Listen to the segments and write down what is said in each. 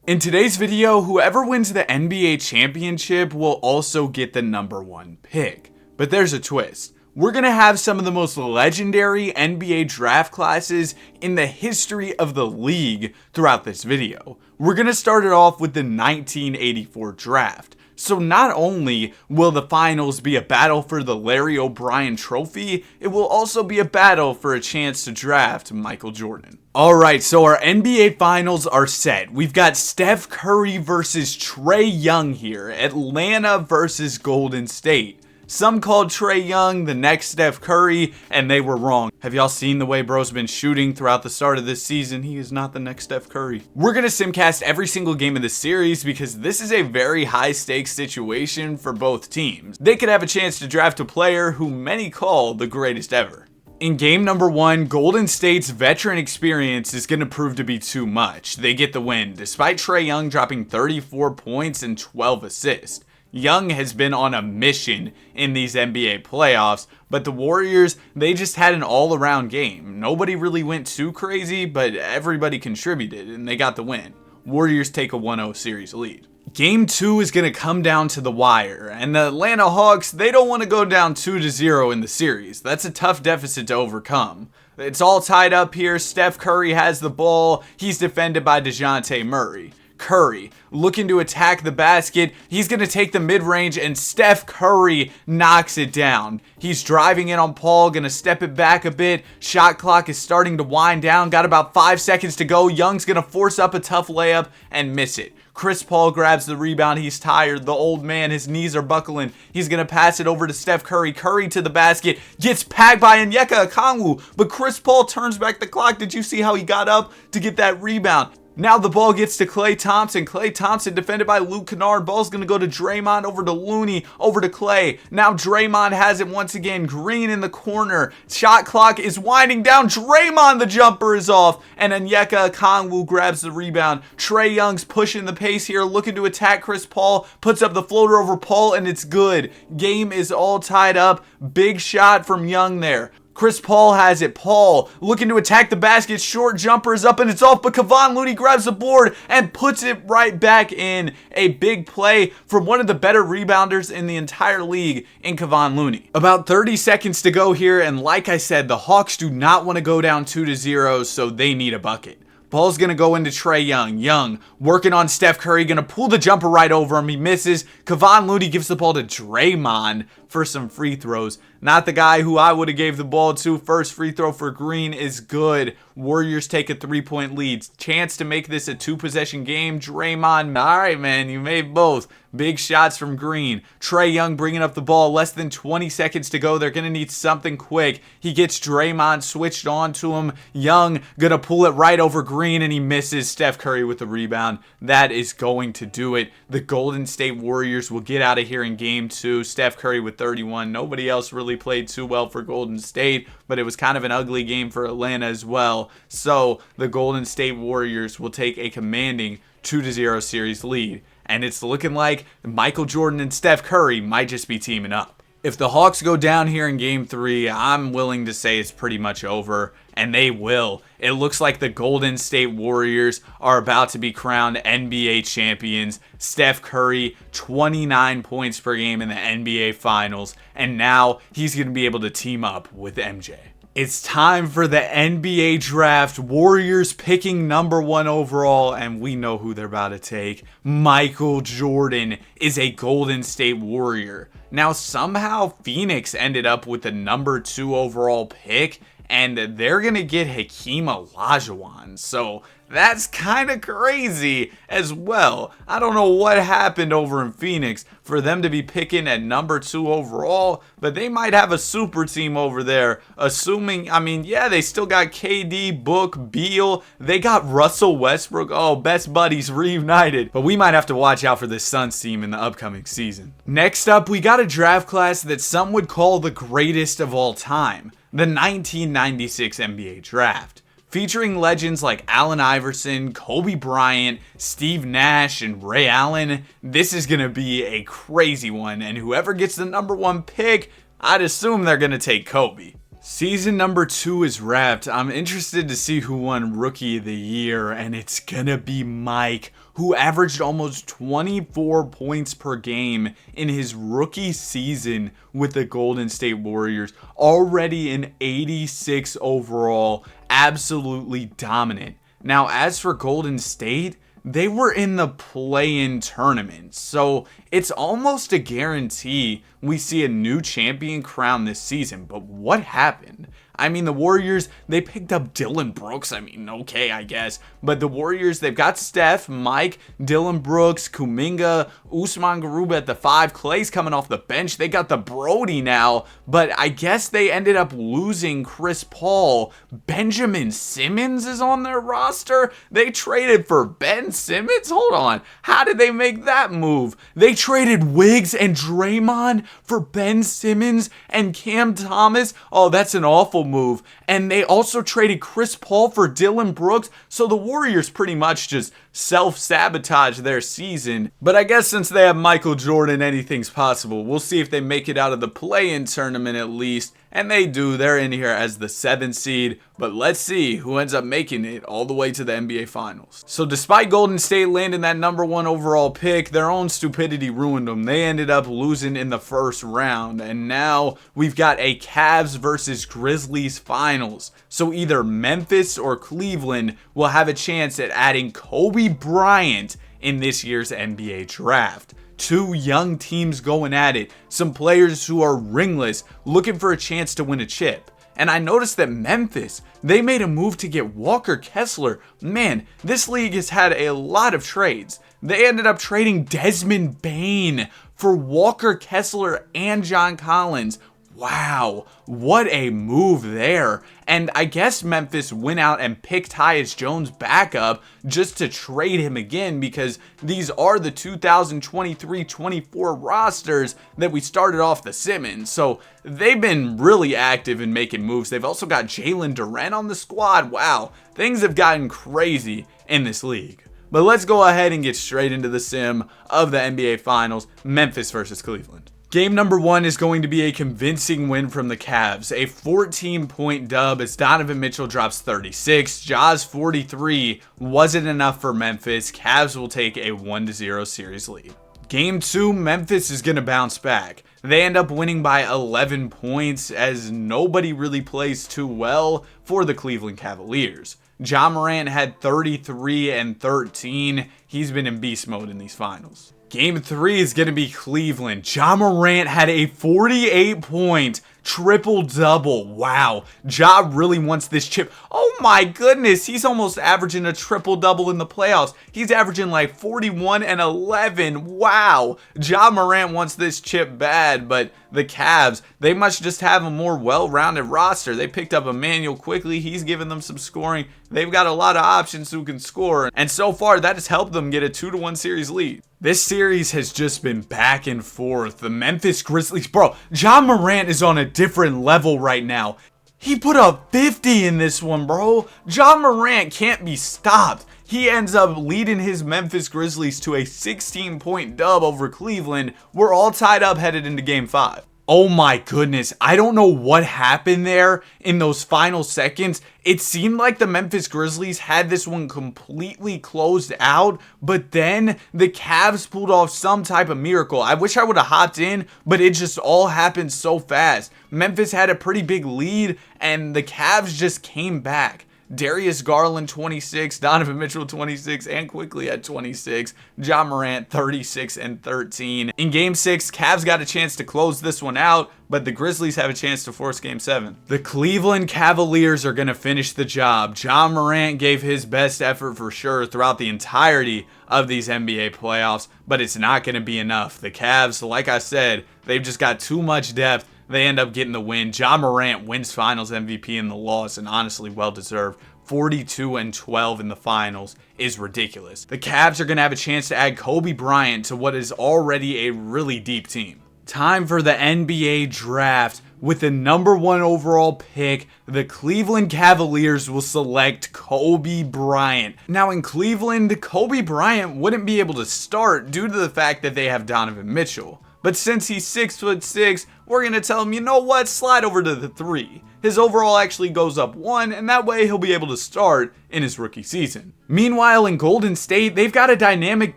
In today's video, whoever wins the NBA championship will also get the #1 pick. But there's a twist. We're going to have some of the most legendary NBA draft classes in the history of the league throughout this video. We're going to start it off with the 1984 draft. So not only will the finals be a battle for the Larry O'Brien trophy, it will also be a battle for a chance to draft Michael Jordan. Alright, so our NBA finals are set. We've got Steph Curry versus Trae Young here. Atlanta versus Golden State. Some called Trae Young the next Steph Curry, and they were wrong. Have y'all seen the way bro's been shooting throughout the start of this season? He is not the next Steph Curry. We're going to simcast every single game of the series because this is a very high stakes situation for both teams. They could have a chance to draft a player who many call the greatest ever. In game number 1, Golden State's veteran experience is going to prove to be too much. They get the win, despite Trae Young dropping 34 points and 12 assists. Young has been on a mission in these NBA playoffs, but the Warriors, they just had an all-around game. Nobody really went too crazy, but everybody contributed, and they got the win. Warriors take a 1-0 series lead. Game 2 is going to come down to the wire, and the Atlanta Hawks, they don't want to go down 2-0 in the series. That's a tough deficit to overcome. It's all tied up here. Steph Curry has the ball. He's defended by DeJounte Murray. Curry looking to attack the basket. He's going to take the mid-range, and Steph Curry knocks it down. He's driving in on Paul, going to step it back a bit. Shot clock is starting to wind down. Got about 5 seconds to go. Young's going to force up a tough layup and miss it. Chris Paul grabs the rebound. He's tired. The old man, his knees are buckling. He's going to pass it over to Steph Curry. Curry to the basket. Gets packed by Onyeka Okongwu, but Chris Paul turns back the clock. Did you see how he got up to get that rebound? Now the ball gets to Klay Thompson. Klay Thompson defended by Luke Kennard. Ball's going to go to Draymond, over to Looney, over to Klay. Now Draymond has it once again. Green in the corner. Shot clock is winding down. Draymond, the jumper is off. And Onyeka Okongwu grabs the rebound. Trae Young's pushing the pace here, looking to attack Chris Paul. Puts up the floater over Paul, and it's good. Game is all tied up. Big shot from Young there. Chris Paul has it. Paul looking to attack the basket. Short jumper is up and it's off, but Kevon Looney grabs the board and puts it right back in. A big play from one of the better rebounders in the entire league in Kevon Looney. About 30 seconds to go here, and like I said, the Hawks do not want to go down 2-0, so they need a bucket. Ball's going to go into Trae Young. Young working on Steph Curry, going to pull the jumper right over him. He misses. Kevon Looney gives the ball to Draymond for some free throws. Not the guy who I would have gave the ball to. First free throw for Green is good. Warriors take a 3-point lead. Chance to make this a 2-possession game. Draymond, all right, man, you made both. Big shots from Green. Trae Young bringing up the ball. Less than 20 seconds to go. They're going to need something quick. He gets Draymond switched on to him. Young going to pull it right over Green, and he misses. Steph Curry with the rebound. That is going to do it. The Golden State Warriors will get out of here in game 2. Steph Curry with 31. Nobody else really played too well for Golden State, but it was kind of an ugly game for Atlanta as well. So the Golden State Warriors will take a commanding 2-0 series lead. And it's looking like Michael Jordan and Steph Curry might just be teaming up. If the Hawks go down here in game 3, I'm willing to say it's pretty much over, and they will. It looks like the Golden State Warriors are about to be crowned NBA champions. Steph Curry, 29 points per game in the NBA Finals, and now he's going to be able to team up with MJ. It's time for the NBA draft. Warriors picking #1 overall, and we know who they're about to take. Michael Jordan is a Golden State Warrior. Now, somehow Phoenix ended up with the #2 overall pick, and they're going to get Hakeem Olajuwon. So that's kind of crazy as well. I don't know what happened over in Phoenix for them to be picking at #2 overall, but they might have a super team over there. Assuming, yeah, they still got KD, Book, Beal. They got Russell Westbrook. Oh, best buddies reunited. But we might have to watch out for this Suns team in the upcoming season. Next up, we got a draft class that some would call the greatest of all time. The 1996 NBA Draft. Featuring legends like Allen Iverson, Kobe Bryant, Steve Nash, and Ray Allen. This is going to be a crazy one, and whoever gets the #1 pick, I'd assume they're going to take Kobe. Season number 2 is wrapped. I'm interested to see who won Rookie of the Year, and it's gonna be Mike. who averaged almost 24 points per game in his rookie season with the Golden State Warriors, already an 86 overall, absolutely dominant. Now, as for Golden State, they were in the play-in tournament, so it's almost a guarantee we see a new champion crowned this season. But what happened? I mean, the Warriors, they picked up Dillon Brooks. I mean, okay, I guess. But the Warriors, they've got Steph, Mike, Dillon Brooks, Kuminga, Usman Garuba at the 5. Clay's coming off the bench. They got the Brody now. But I guess they ended up losing Chris Paul. Benjamin Simmons is on their roster. They traded for Ben Simmons? Hold on. How did they make that move? They traded Wiggs and Draymond for Ben Simmons and Cam Thomas? Oh, that's an awful move. And they also traded Chris Paul for Dillon Brooks. So the Warriors pretty much just self-sabotage their season. But I guess since they have Michael Jordan, anything's possible. We'll see if they make it out of the play-in tournament at least. And they do. They're in here as the 7th seed. But let's see who ends up making it all the way to the NBA Finals. So despite Golden State landing that number 1 overall pick, their own stupidity ruined them. They ended up losing in the first round. And now we've got a Cavs versus Grizzlies Finals. So either Memphis or Cleveland will have a chance at adding Kobe Bryant in this year's NBA draft. Two young teams going at it, some players who are ringless, looking for a chance to win a chip. And I noticed that Memphis, they made a move to get Walker Kessler. Man, this league has had a lot of trades. They ended up trading Desmond Bane for Walker Kessler and John Collins. Wow, what a move there. And I guess Memphis went out and picked Tyus Jones back up just to trade him again, because these are the 2023-24 rosters that we started off the Simmons. So they've been really active in making moves. They've also got Jalen Duren on the squad. Wow, things have gotten crazy in this league. But let's go ahead and get straight into the sim of the NBA Finals, Memphis versus Cleveland. Game number 1 is going to be a convincing win from the Cavs. A 14-point dub as Donovan Mitchell drops 36. Ja's 43 wasn't enough for Memphis. Cavs will take a 1-0 series lead. Game 2, Memphis is going to bounce back. They end up winning by 11 points as nobody really plays too well for the Cleveland Cavaliers. Ja Morant had 33 and 13. He's been in beast mode in these finals. Game 3 is going to be Cleveland. Ja Morant had a 48-point triple-double. Wow. Ja really wants this chip. Oh my goodness. He's almost averaging a triple-double in the playoffs. He's averaging like 41 and 11. Wow. Ja Morant wants this chip bad, but the Cavs, they must just have a more well-rounded roster. They picked up Emmanuel quickly. He's giving them some scoring. They've got a lot of options who can score. And so far, that has helped them get a 2-1 series lead. This series has just been back and forth. The Memphis Grizzlies, bro, Ja Morant is on a different level right now. He put up 50 in this one, bro. Ja Morant can't be stopped. He ends up leading his Memphis Grizzlies to a 16-point dub over Cleveland. We're all tied up headed into Game 5. Oh my goodness, I don't know what happened there in those final seconds. It seemed like the Memphis Grizzlies had this one completely closed out, but then the Cavs pulled off some type of miracle. I wish I would have hopped in, but it just all happened so fast. Memphis had a pretty big lead, and the Cavs just came back. Darius Garland 26, Donovan Mitchell 26, and quickly at 26. Ja Morant 36 and 13. In Game 6, Cavs got a chance to close this one out, but the Grizzlies have a chance to force Game 7. The Cleveland Cavaliers are going to finish the job. Ja Morant gave his best effort for sure throughout the entirety of these NBA playoffs, but it's not going to be enough. The Cavs, like I said, they've just got too much depth. They end up getting the win. Ja Morant wins Finals MVP in the loss, and honestly well-deserved. 42 and 12 in the finals is ridiculous. The Cavs are going to have a chance to add Kobe Bryant to what is already a really deep team. Time for the NBA draft. With the number 1 overall pick, the Cleveland Cavaliers will select Kobe Bryant. Now in Cleveland, Kobe Bryant wouldn't be able to start due to the fact that they have Donovan Mitchell. But since he's 6'6", we're going to tell him, you know what, slide over to the 3. His overall actually goes up 1, and that way he'll be able to start in his rookie season. Meanwhile, in Golden State, they've got a dynamic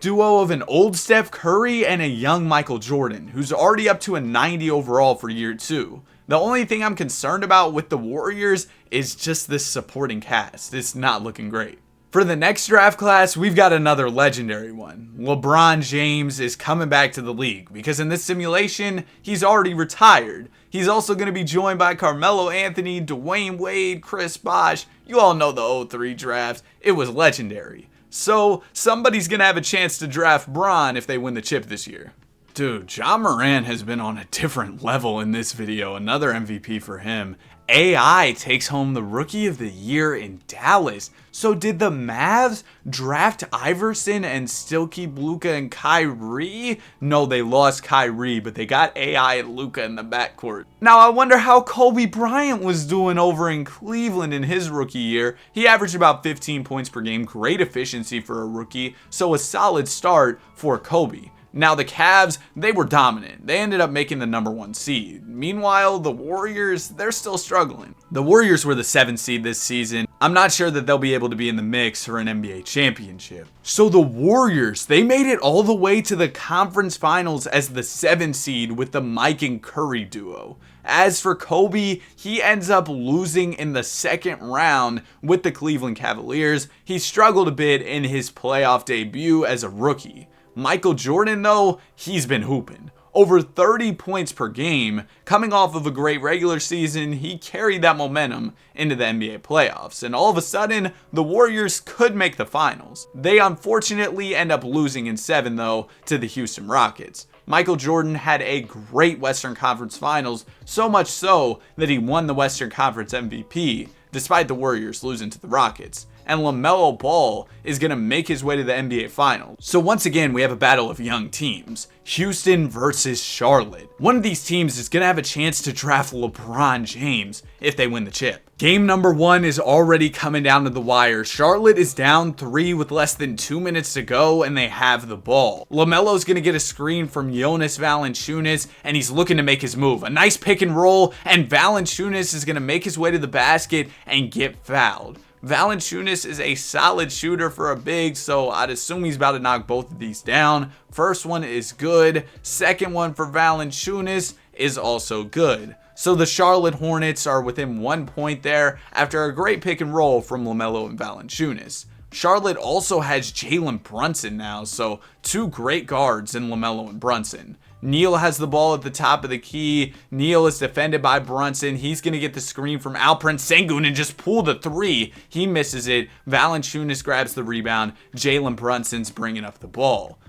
duo of an old Steph Curry and a young Michael Jordan, who's already up to a 90 overall for year 2. The only thing I'm concerned about with the Warriors is just this supporting cast. It's not looking great. For the next draft class, we've got another legendary one. LeBron James is coming back to the league because in this simulation, he's already retired. He's also going to be joined by Carmelo Anthony, Dwayne Wade, Chris Bosh. You all know the 03 draft. It was legendary. So somebody's going to have a chance to draft Bron if they win the chip this year. Dude, Ja Morant has been on a different level in this video. Another MVP for him. AI takes home the Rookie of the Year in Dallas. So did the Mavs draft Iverson and still keep Luka and Kyrie? No, they lost Kyrie, but they got AI and Luka in the backcourt. Now I wonder how Kobe Bryant was doing over in Cleveland in his rookie year. He averaged about 15 points per game, great efficiency for a rookie, so a solid start for Kobe. Now the Cavs, they were dominant. They ended up making the #1 seed. Meanwhile, the Warriors, they're still struggling. The Warriors were the 7th seed this season. I'm not sure that they'll be able to be in the mix for an NBA championship. So the Warriors, they made it all the way to the conference finals as the 7th seed with the Mike and Curry duo. As for Kobe, he ends up losing in the second round with the Cleveland Cavaliers. He struggled a bit in his playoff debut as a rookie. Michael Jordan, though, he's been hooping. Over 30 points per game. Coming off of a great regular season, he carried that momentum into the NBA playoffs. And all of a sudden, the Warriors could make the finals. They unfortunately end up losing in 7, though, to the Houston Rockets. Michael Jordan had a great Western Conference Finals, so much so that he won the Western Conference MVP, despite the Warriors losing to the Rockets. And LaMelo Ball is going to make his way to the NBA Finals. So once again, we have a battle of young teams. Houston versus Charlotte. One of these teams is going to have a chance to draft LeBron James if they win the chip. Game number 1 is already coming down to the wire. Charlotte is down 3 with less than 2 minutes to go, and they have the ball. LaMelo's going to get a screen from Jonas Valanciunas, and he's looking to make his move. A nice pick and roll, and Valanciunas is going to make his way to the basket and get fouled. Valanciunas is a solid shooter for a big, so I'd assume he's about to knock both of these down. First one is good. Second one for Valanciunas is also good. So the Charlotte Hornets are within 1 point there after a great pick and roll from LaMelo and Valanciunas. Charlotte also has Jalen Brunson now, so 2 great guards in LaMelo and Brunson. Neal has the ball at the top of the key. Neal is defended by Brunson. He's going to get the screen from Alperen Sengun and just pull the 3. He misses it. Valanciunas grabs the rebound. Jalen Brunson's bringing up the ball.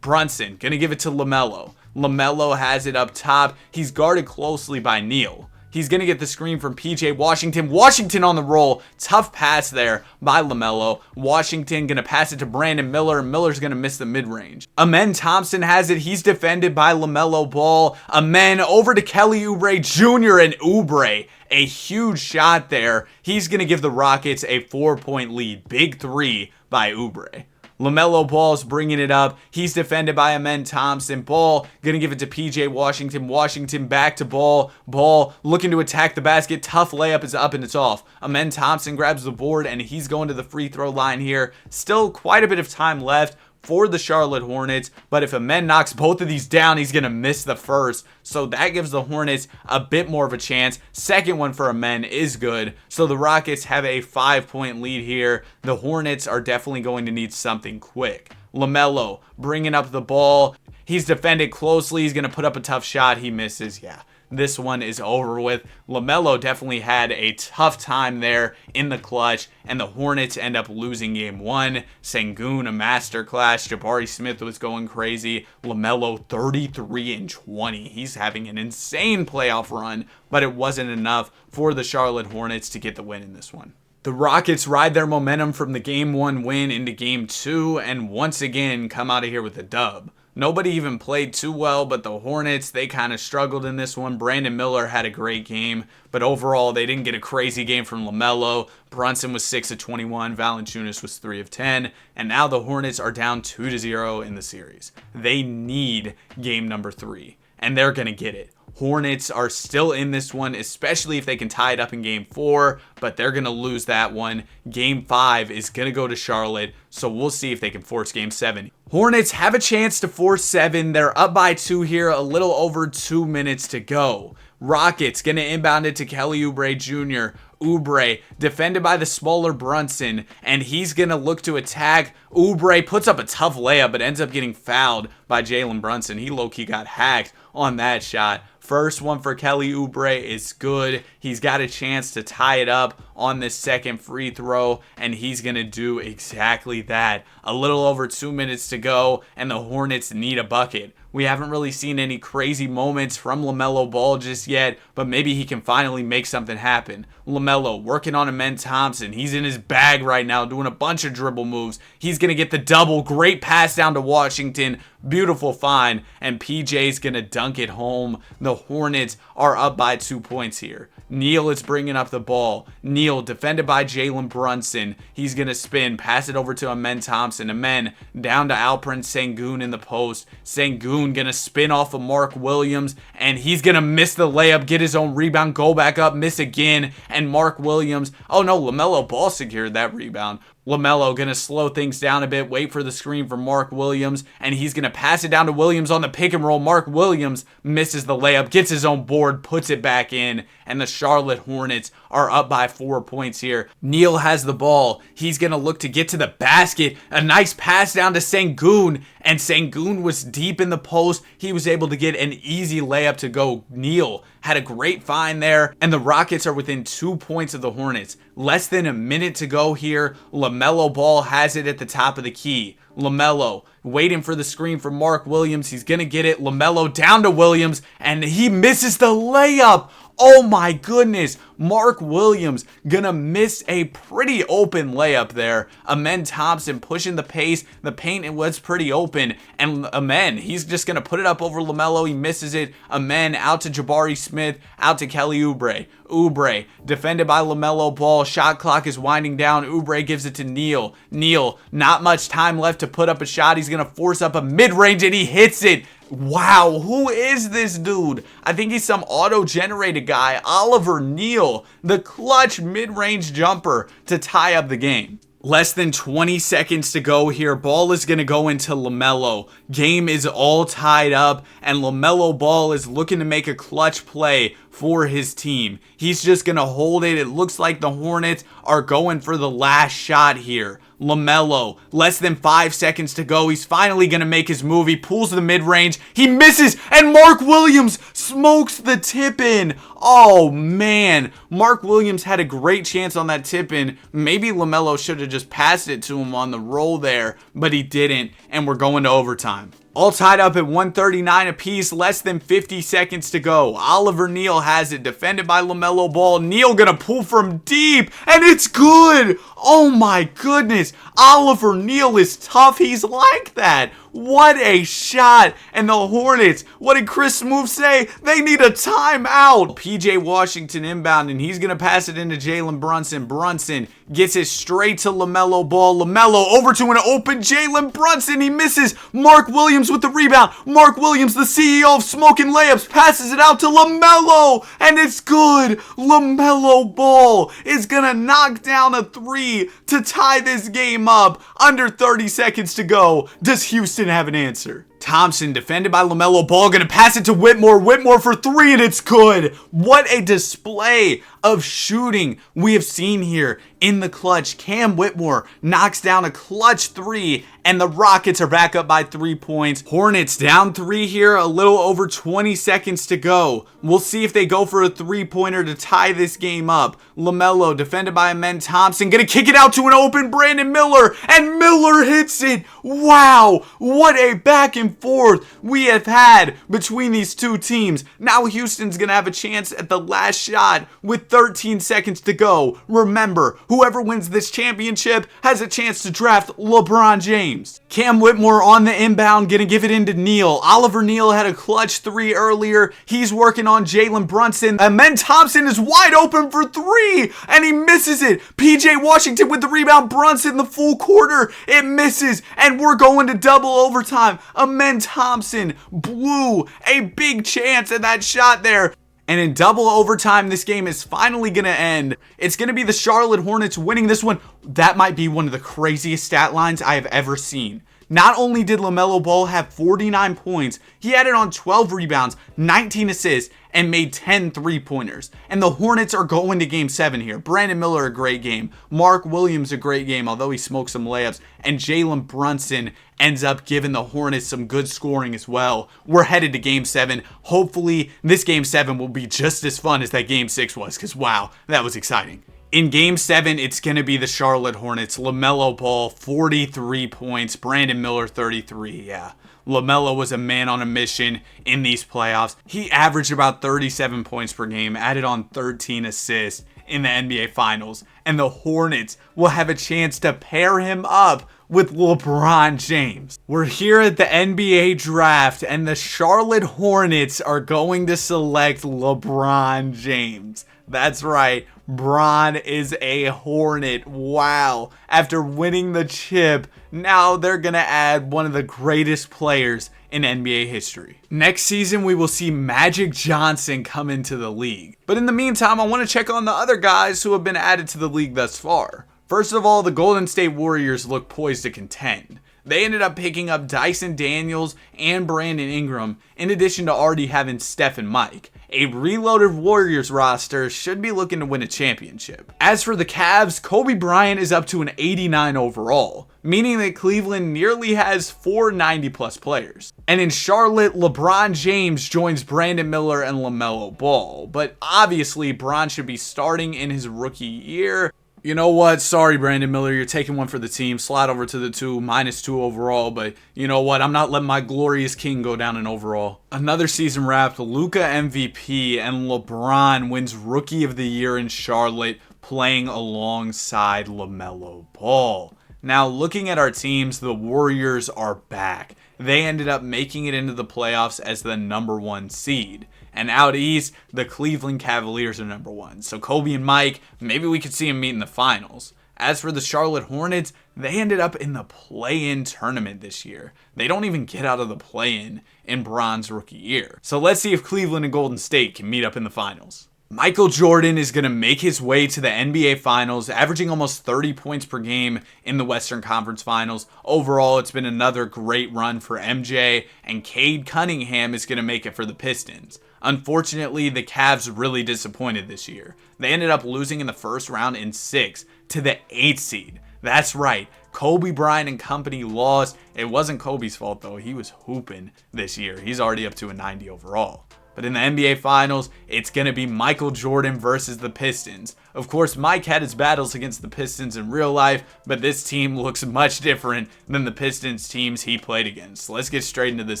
Brunson going to give it to LaMelo. LaMelo has it up top. He's guarded closely by Neal. He's going to get the screen from PJ Washington. Washington on the roll. Tough pass there by LaMelo. Washington going to pass it to Brandon Miller. Miller's going to miss the mid-range. Amen Thompson has it. He's defended by LaMelo Ball. Amen over to Kelly Oubre Jr. and Oubre. A huge shot there. He's going to give the Rockets a 4-point lead. Big 3 by Oubre. LaMelo Ball's bringing it up. He's defended by Amen Thompson. Ball gonna give it to PJ Washington. Washington back to Ball. Ball looking to attack the basket. Tough layup is up and it's off. Amen Thompson grabs the board and he's going to the free throw line here. Still quite a bit of time left for the Charlotte Hornets, but if Amen knocks both of these down, he's going to miss the first, so that gives the Hornets a bit more of a chance. Second one for Amen is good, so the Rockets have a 5-point lead here. The Hornets are definitely going to need something quick. LaMelo bringing up the ball. He's defended closely. He's going to put up a tough shot. He misses. Yeah, this one is over with. LaMelo definitely had a tough time there in the clutch, and the Hornets end up losing game 1. Sengun, a masterclass. Jabari Smith was going crazy. LaMelo 33-20. He's having an insane playoff run, but it wasn't enough for the Charlotte Hornets to get the win in this one. The Rockets ride their momentum from the game 1 win into game 2 and once again come out of here with a dub. Nobody even played too well, but the Hornets, they kind of struggled in this one. Brandon Miller had a great game, but overall, they didn't get a crazy game from LaMelo. Brunson was 6 of 21, Valanciunas was 3 of 10, and now the Hornets are down 2-0 in the series. They need game number 3, and they're going to get it. Hornets are still in this one, especially if they can tie it up in game 4, but they're going to lose that one. Game 5 is going to go to Charlotte, so we'll see if they can force game 7. Hornets have a chance to force 7. They're up by 2 here, a little over 2 minutes to go. Rockets going to inbound it to Kelly Oubre Jr. Oubre defended by the smaller Brunson, and he's going to look to attack. Oubre puts up a tough layup, but ends up getting fouled by Jalen Brunson. He low-key got hacked on that shot. First one for Kelly Oubre is good. He's got a chance to tie it up on this second free throw, and he's going to do exactly that. A little over 2 minutes to go, and the Hornets need a bucket. We haven't really seen any crazy moments from LaMelo Ball just yet, but maybe he can finally make something happen. LaMelo working on Amen Thompson. He's in his bag right now doing a bunch of dribble moves. He's going to get the double. Great pass down to Washington. Beautiful find, and PJ's going to dunk it home. The Hornets are up by 2 points here. Neal is bringing up the ball. Neal defended by Jalen Brunson. He's going to spin, pass it over to Amen Thompson. Amen down to Alperen Sengun in the post. Sengun going to spin off of Mark Williams, and he's going to miss the layup, get his own rebound, go back up, miss again, and Mark Williams, oh no, LaMelo Ball secured that rebound. LaMelo going to slow things down a bit, wait for the screen from Mark Williams, and he's going to pass it down to Williams on the pick and roll. Mark Williams misses the layup, gets his own board, puts it back in, and the Charlotte Hornets are up by 4 points here. Neal has the ball. He's going to look to get to the basket. A nice pass down to Sengun, and Sengun was deep in the post. He was able to get an easy layup to go. Neal had a great find there, and the Rockets are within 2 points of the Hornets. Less than a minute to go here. LaMelo Ball has it at the top of the key. LaMelo waiting for the screen from Mark Williams. He's going to get it. LaMelo down to Williams, and he misses the layup. Oh my goodness. Mark Williams gonna miss a pretty open layup there. Amen Thompson pushing the pace. The paint was pretty open. And Amen, he's just gonna put it up over LaMelo. He misses it. Amen out to Jabari Smith. Out to Kelly Oubre. Oubre defended by LaMelo Ball. Shot clock is winding down. Oubre gives it to Neal. Neal, not much time left to put up a shot. He's gonna force up a mid-range, and he hits it. Wow, who is this dude? I think he's some auto-generated guy. Oliver Neal, the clutch mid-range jumper to tie up the game. Less than 20 seconds to go here. Ball is going to go into LaMelo. Game is all tied up, and LaMelo Ball is looking to make a clutch play for his team. He's just going to hold it. It looks like the Hornets are going for the last shot here. LaMelo, less than 5 seconds to go. He's finally going to make his move. He pulls the mid-range. He misses, and Mark Williams smokes the tip-in. Oh, man. Mark Williams had a great chance on that tip-in. Maybe LaMelo should have just passed it to him on the roll there, but he didn't, and we're going to overtime. All tied up at 139 apiece, less than 50 seconds to go. Oliver Neal has it, defended by LaMelo Ball. Neal gonna pull from deep, and it's good! Oh my goodness, Oliver Neal is tough, he's like that. What a shot! And the Hornets, what did Chris Smoove say? They need a timeout! PJ Washington inbound, and he's gonna pass it into Jalen Brunson. Brunson gets it straight to LaMelo Ball. LaMelo over to an open Jalen Brunson. He misses. Mark Williams with the rebound. Mark Williams, the CEO of smoking layups, passes it out to LaMelo, and it's good. LaMelo Ball is gonna knock down a three to tie this game up. Under 30 seconds to go. Does Houston have an answer? Thompson defended by LaMelo Ball, gonna pass it to Whitmore. Whitmore for three, and it's good. What a display of shooting we have seen here in the clutch. Cam Whitmore knocks down a clutch three, and the Rockets are back up by 3 points. Hornets down 3 here, a little over 20 seconds to go. We'll see if they go for a three-pointer to tie this game up. LaMelo defended by Amen Thompson, gonna kick it out to an open Brandon Miller, and Miller hits it. Wow, what a back and forth we have had between these two teams. Now Houston's gonna have a chance at the last shot with 13 seconds to go. Remember, whoever wins this championship has a chance to draft LeBron James. Cam Whitmore on the inbound, gonna give it into Neal. Oliver Neal had a clutch 3 earlier. He's working on Jalen Brunson. Amen Thompson is wide open for 3, and he misses it. PJ Washington with the rebound. Brunson the full quarter. It misses, and we're going to double overtime. Amen Thompson blew a big chance at that shot there. And in double overtime, this game is finally going to end. It's going to be the Charlotte Hornets winning this one. That might be one of the craziest stat lines I have ever seen. Not only did LaMelo Ball have 49 points, he added on 12 rebounds, 19 assists, and made 10 3-pointers. And the Hornets are going to game 7 here. Brandon Miller, a great game. Mark Williams, a great game, although he smoked some layups. And Jalen Brunson ends up giving the Hornets some good scoring as well. We're headed to game 7. Hopefully, this game 7 will be just as fun as that game 6 was, because wow, that was exciting. In game 7, it's going to be the Charlotte Hornets. LaMelo Ball, 43 points. Brandon Miller, 33. Yeah, LaMelo was a man on a mission in these playoffs. He averaged about 37 points per game, added on 13 assists in the NBA Finals. And the Hornets will have a chance to pair him up with LeBron James. We're here at the NBA draft, and the Charlotte Hornets are going to select LeBron James. That's right, Bron is a Hornet. Wow. After winning the chip, now they're going to add one of the greatest players in NBA history. Next season, we will see Magic Johnson come into the league. But in the meantime, I want to check on the other guys who have been added to the league thus far. First of all, the Golden State Warriors look poised to contend. They ended up picking up Dyson Daniels and Brandon Ingram, in addition to already having Steph and Mike. A reloaded Warriors roster should be looking to win a championship. As for the Cavs, Kobe Bryant is up to an 89 overall, meaning that Cleveland nearly has 4 90-plus players. And in Charlotte, LeBron James joins Brandon Miller and LaMelo Ball, but obviously Bron should be starting in his rookie year. You know what? Sorry, Brandon Miller. You're taking one for the team. Slide over to the 2, -2 overall. But you know what? I'm not letting my glorious king go down in overall. Another season wrapped. Luka MVP and LeBron wins Rookie of the Year in Charlotte, playing alongside LaMelo Ball. Now, looking at our teams, the Warriors are back. They ended up making it into the playoffs as the #1 seed. And out east, the Cleveland Cavaliers are #1. So Kobe and Mike, maybe we could see them meet in the finals. As for the Charlotte Hornets, they ended up in the play-in tournament this year. They don't even get out of the play-in in Bron's rookie year. So let's see if Cleveland and Golden State can meet up in the finals. Michael Jordan is going to make his way to the NBA Finals, averaging almost 30 points per game in the Western Conference Finals. Overall, it's been another great run for MJ, and Cade Cunningham is going to make it for the Pistons. Unfortunately, the Cavs really disappointed this year. They ended up losing in the first round in 6 to the 8th seed. That's right, Kobe Bryant and company lost. It wasn't Kobe's fault though, he was hooping this year. He's already up to a 90 overall. But in the NBA Finals, it's going to be Michael Jordan versus the Pistons. Of course, Mike had his battles against the Pistons in real life, but this team looks much different than the Pistons teams he played against. So let's get straight into this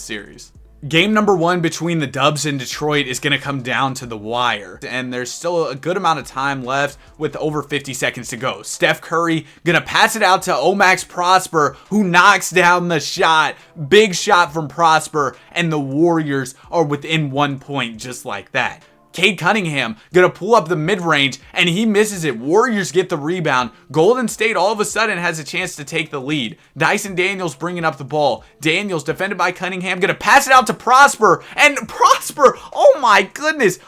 series. Game #1 between the Dubs and Detroit is going to come down to the wire, and there's still a good amount of time left with over 50 seconds to go. Steph Curry going to pass it out to Omax Prosper, who knocks down the shot. Big shot from Prosper, and the Warriors are within 1 point just like that. Cade Cunningham gonna pull up the mid-range, and he misses it. Warriors get the rebound. Golden State all of a sudden has a chance to take the lead. Dyson Daniels bringing up the ball. Daniels, defended by Cunningham, gonna pass it out to Prosper, and Prosper, oh my goodness,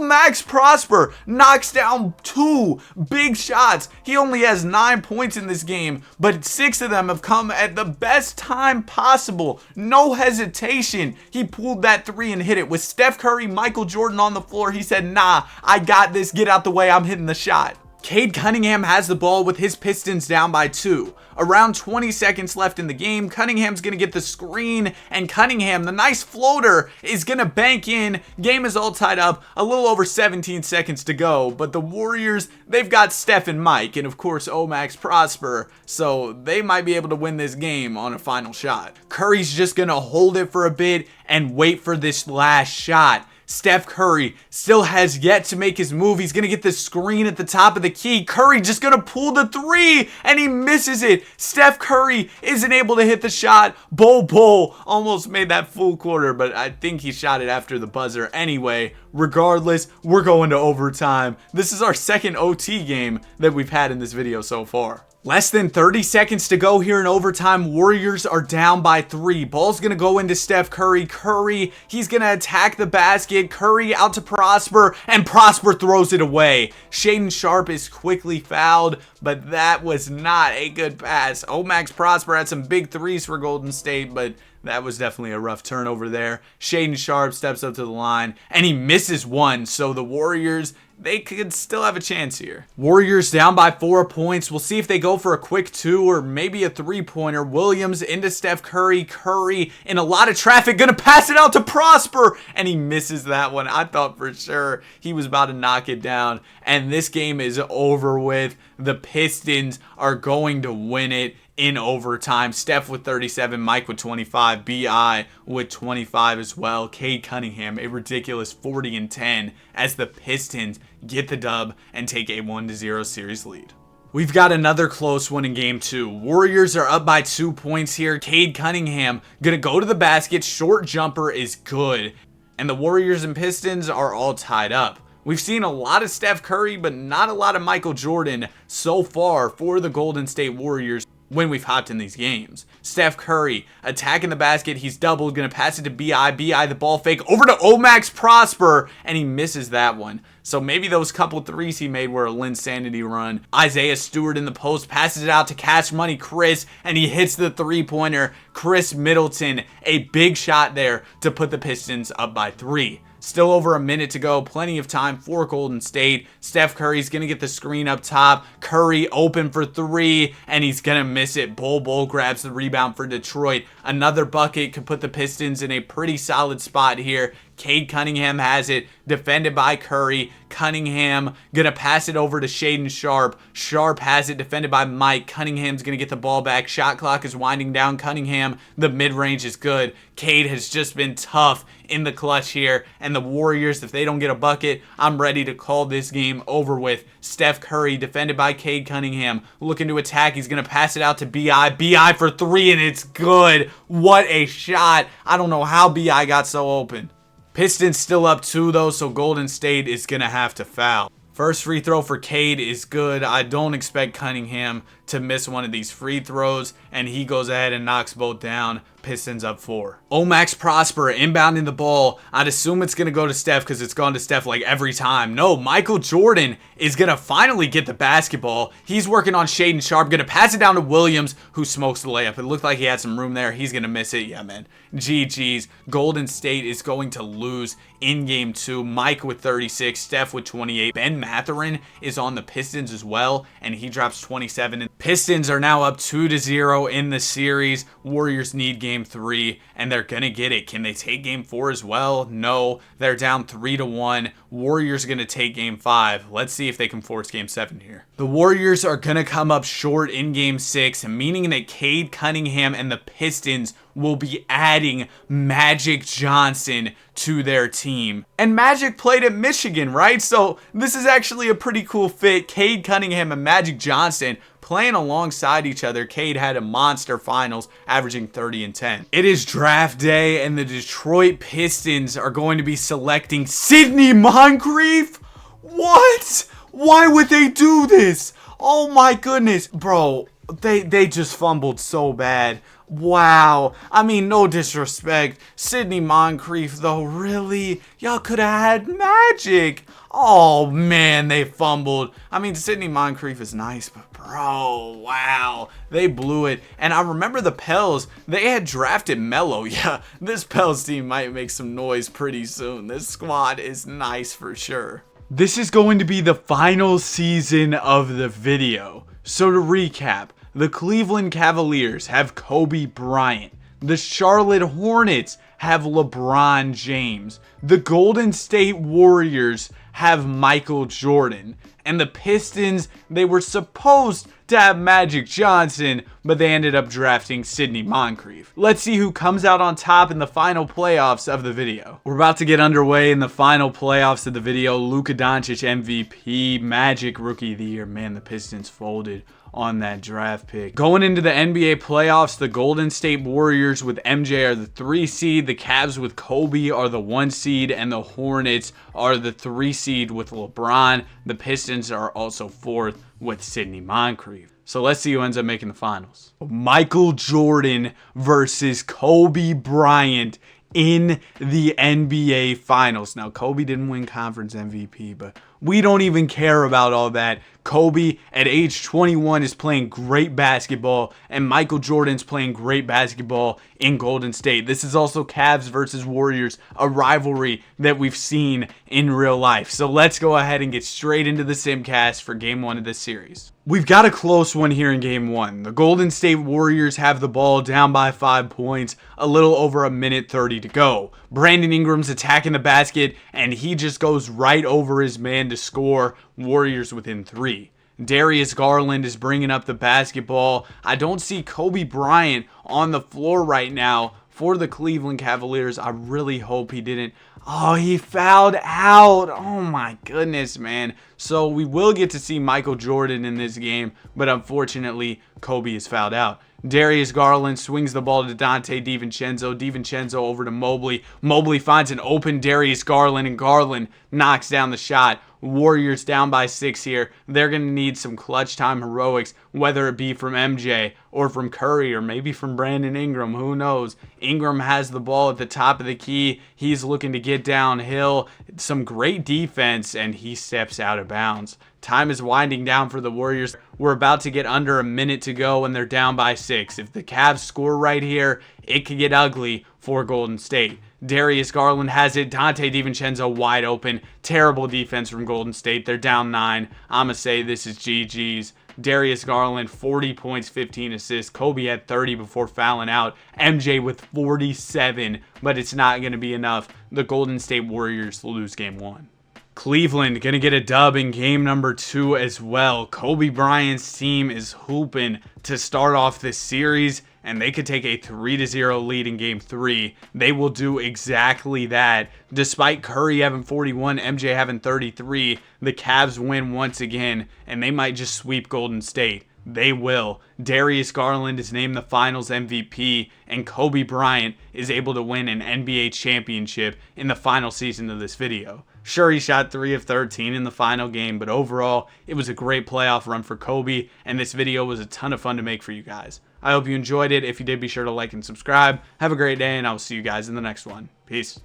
Max Prosper knocks down 2 big shots. He only has 9 points in this game, but 6 of them have come at the best time possible. No hesitation. He pulled that 3 and hit it. With Steph Curry, Michael Jordan on the floor, he said, nah, I got this, get out the way, I'm hitting the shot. Cade Cunningham has the ball with his Pistons down by 2. Around 20 seconds left in the game, Cunningham's going to get the screen, and Cunningham, the nice floater, is going to bank in. Game is all tied up, a little over 17 seconds to go, but the Warriors, they've got Steph and Mike, and of course Max Prosper, so they might be able to win this game on a final shot. Curry's just going to hold it for a bit and wait for this last shot. Steph Curry still has yet to make his move. He's going to get the screen at the top of the key. Curry just going to pull the three, and he misses it. Steph Curry isn't able to hit the shot. Bol almost made that full quarter, but I think he shot it after the buzzer anyway. Regardless, we're going to overtime. This is our second OT game that we've had in this video so far. Less than 30 seconds to go here in overtime. Warriors are down by 3. Ball's going to go into Steph Curry. Curry, he's going to attack the basket. Curry out to Prosper, and Prosper throws it away. Shaedon Sharpe is quickly fouled, but that was not a good pass. Max Prosper had some big threes for Golden State, but that was definitely a rough turnover there. Shaedon Sharpe steps up to the line, and he misses one, so the Warriors, they could still have a chance here. Warriors down by 4 points. We'll see if they go for a quick 2 or maybe a 3-pointer. Williams into Steph Curry. Curry in a lot of traffic, gonna pass it out to Prosper, and he misses that one. I thought for sure he was about to knock it down, and this game is over with. The Pistons are going to win it in overtime. Steph with 37, Mike with 25, BI with 25 as well. Cade Cunningham, a ridiculous 40 and 10 as the Pistons get the dub and take a 1-0 series lead. We've got another close one in game 2. Warriors are up by 2 points here. Cade Cunningham gonna go to the basket. Short jumper is good. And the Warriors and Pistons are all tied up. We've seen a lot of Steph Curry, but not a lot of Michael Jordan so far for the Golden State Warriors when we've hopped in these games. Steph Curry attacking the basket. He's doubled, gonna pass it to BI. BI the ball fake over to Max Prosper, and he misses that one. So maybe those couple threes he made were a Linsanity run. Isaiah Stewart in the post passes it out to Cash Money Chris, and he hits the 3-pointer. Chris Middleton, a big shot there to put the Pistons up by 3. Still over a minute to go. Plenty of time for Golden State. Steph Curry's going to get the screen up top. Curry open for 3, and he's going to miss it. Bol grabs the rebound for Detroit. Another bucket could put the Pistons in a pretty solid spot here. Cade Cunningham has it, defended by Curry. Cunningham gonna pass it over to Shaedon Sharpe. Sharpe has it, defended by Mike. Cunningham's gonna get the ball back. Shot clock is winding down. Cunningham, the mid-range is good. Cade has just been tough in the clutch here, and the Warriors, if they don't get a bucket, I'm ready to call this game over with. Steph Curry, defended by Cade Cunningham, looking to attack. He's gonna pass it out to BI. BI for 3, and it's good. What a shot. I don't know how BI got so open. Pistons still up 2 though, so Golden State is going to have to foul. First free throw for Cade is good. I don't expect Cunningham to miss one of these free throws, and he goes ahead and knocks both down. Pistons up 4. Max Prosper inbounding the ball. I'd assume it's going to go to Steph because it's gone to Steph like every time. No, Michael Jordan is going to finally get the basketball. He's working on Shaedon Sharpe. Going to pass it down to Williams, who smokes the layup. It looked like he had some room there. He's going to miss it. Yeah, man. GG's. Golden State is going to lose in game 2. Mike with 36. Steph with 28. Ben Mathurin is on the Pistons as well, and he drops 27. Pistons are now up 2-0 in the series. Warriors need game 3, and they're gonna get it. Can they take game 4 as well? No, they're down 3-1. Warriors gonna take game 5. Let's see if they can force game 7 here. The Warriors are gonna come up short in game 6, meaning that Cade Cunningham and the Pistons will be adding Magic Johnson to their team. And Magic played at Michigan, right? So this is actually a pretty cool fit. Cade Cunningham and Magic Johnson playing alongside each other. Cade had a monster finals, averaging 30 and 10. It is draft day, and the Detroit Pistons are going to be selecting Sidney Moncrief? What? Why would they do this? Oh my goodness. Bro, they just fumbled so bad. Wow. I mean, no disrespect. Sidney Moncrief, though, really? Y'all could have had Magic. Oh, man, they fumbled. I mean, Sidney Moncrief is nice, but bro, wow. They blew it. And I remember the Pels, they had drafted Melo. Yeah, this Pels team might make some noise pretty soon. This squad is nice for sure. This is going to be the final season of the video. So to recap, the Cleveland Cavaliers have Kobe Bryant. The Charlotte Hornets have LeBron James. The Golden State Warriors have Michael Jordan. And the Pistons, they were supposed to have Magic Johnson, but they ended up drafting Sidney Moncrief. Let's see who comes out on top in the final playoffs of the video. We're about to get underway in the final playoffs of the video. Luka Doncic MVP, Magic Rookie of the Year. Man, the Pistons folded on that draft pick. Going into the NBA playoffs, the Golden State Warriors with MJ are the 3 seed, the Cavs with Kobe are the 1 seed, and the Hornets are the 3 seed with LeBron. The Pistons are also 4th with Sidney Moncrief. So let's see who ends up making the finals. Michael Jordan versus Kobe Bryant in the NBA Finals. Now, Kobe didn't win Conference MVP, but we don't even care about all that. Kobe, at age 21, is playing great basketball, and Michael Jordan's playing great basketball in Golden State. This is also Cavs versus Warriors, a rivalry that we've seen in real life. So let's go ahead and get straight into the simcast for Game 1 of this series. We've got a close one here in Game 1. The Golden State Warriors have the ball down by 5 points, a little over a minute 30 to go. Brandon Ingram's attacking the basket, and he just goes right over his man to score. Warriors within 3. Darius Garland is bringing up the basketball. I don't see Kobe Bryant on the floor right now for the Cleveland Cavaliers. I really hope he didn't. Oh, he fouled out. Oh my goodness, man. So we will get to see Michael Jordan in this game, but unfortunately, Kobe is fouled out. Darius Garland swings the ball to Dante DiVincenzo. DiVincenzo over to Mobley. Mobley finds an open Darius Garland, and Garland knocks down the shot. Warriors down by 6 here. They're going to need some clutch time heroics, whether it be from MJ or from Curry or maybe from Brandon Ingram. Who knows? Ingram has the ball at the top of the key. He's looking to get downhill. Some great defense, and he steps out of bounds. Time is winding down for the Warriors. We're about to get under a minute to go, and they're down by 6. If the Cavs score right here, it could get ugly for Golden State. Darius Garland has it. Dante DiVincenzo wide open. Terrible defense from Golden State. They're down 9. I'm going to say this is GG's. Darius Garland, 40 points, 15 assists. Kobe had 30 before fouling out. MJ with 47, but it's not going to be enough. The Golden State Warriors lose Game 1. Cleveland going to get a dub in game number 2 as well. Kobe Bryant's team is hooping to start off this series, and they could take a 3-0 lead in game 3. They will do exactly that. Despite Curry having 41, MJ having 33, the Cavs win once again, and they might just sweep Golden State. They will. Darius Garland is named the Finals MVP, and Kobe Bryant is able to win an NBA championship in the final season of this video. Sure, he shot 3 of 13 in the final game, but overall, it was a great playoff run for Kobe, and this video was a ton of fun to make for you guys. I hope you enjoyed it. If you did, be sure to like and subscribe. Have a great day, and I will see you guys in the next one. Peace.